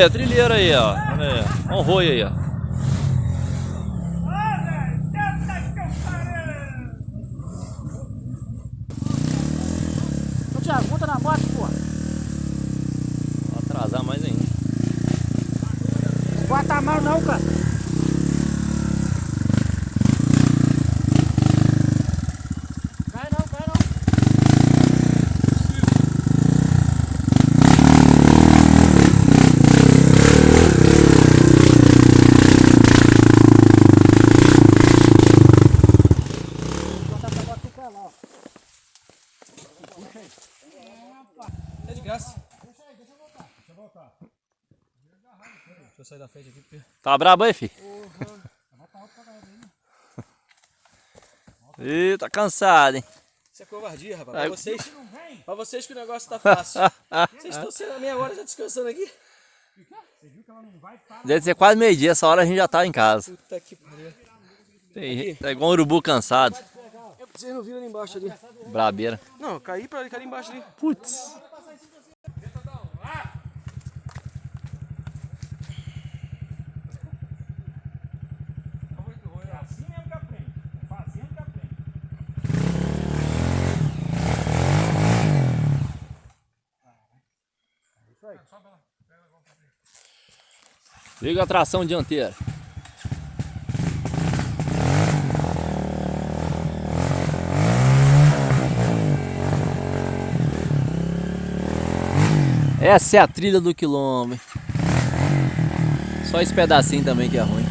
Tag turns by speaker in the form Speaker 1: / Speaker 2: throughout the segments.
Speaker 1: trilheira aí, ó. Olha aí, ó. Um roi aí, ó.
Speaker 2: Ô Thiago, monta na moto, pô.
Speaker 1: Vou atrasar mais ainda.
Speaker 2: Não bota a mão não, cara. Cai não, cai não.
Speaker 3: É de graça. Deixa eu voltar. Deixa eu sair da frente aqui porque...
Speaker 1: Tá brabo aí, fi? Ih, tá cansado, hein?
Speaker 3: Isso é covardia, rapaz.
Speaker 1: Ai.
Speaker 3: Pra vocês que o negócio tá fácil. Vocês estão sendo a meia hora já descansando aqui?
Speaker 1: Deve ser quase meio-dia, essa hora a gente já tá em casa.
Speaker 3: Puta que pariu.
Speaker 1: Tá igual um urubu cansado.
Speaker 3: Vocês não viram ali embaixo ali?
Speaker 1: Brabeira.
Speaker 3: Não, eu caí pra ali, caí embaixo ali.
Speaker 1: Putz. Liga a tração dianteira. Essa é a trilha do quilômetro. Só esse pedacinho também que é ruim.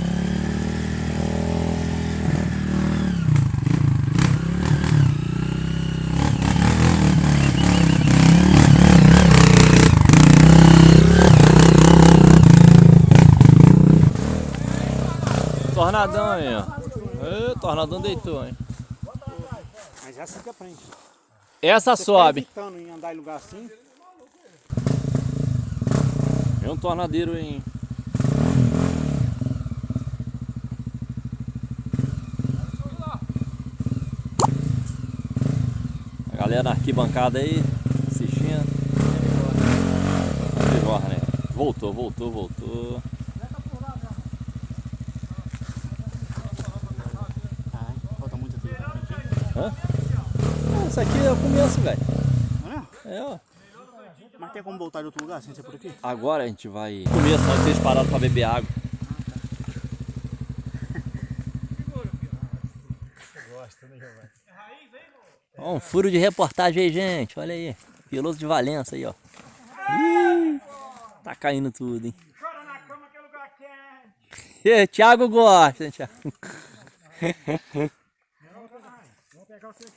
Speaker 1: Tornadão aí, ó. Tornadão deitou, hein.
Speaker 2: Mas essa que aprende.
Speaker 1: Essa sobe.
Speaker 2: Evitando em andar em lugar assim.
Speaker 1: É um tornadeiro em... A galera na arquibancada aí, assistindo. Né? Voltou.
Speaker 2: Falta muito tempo.
Speaker 1: Hã? Isso aqui é o começo, velho.
Speaker 2: Não é?
Speaker 1: É, ó.
Speaker 2: Mas tem como voltar de outro lugar sem ser por aqui?
Speaker 1: Agora a gente vai... Começo, nós vocês pararam pra beber água. Ó, um furo de reportagem aí, gente. Olha aí. Piloto de Valença aí, ó. Ih, tá caindo tudo, hein.
Speaker 2: Chora na cama que é lugar quente.
Speaker 1: Thiago gosta, hein, Thiago.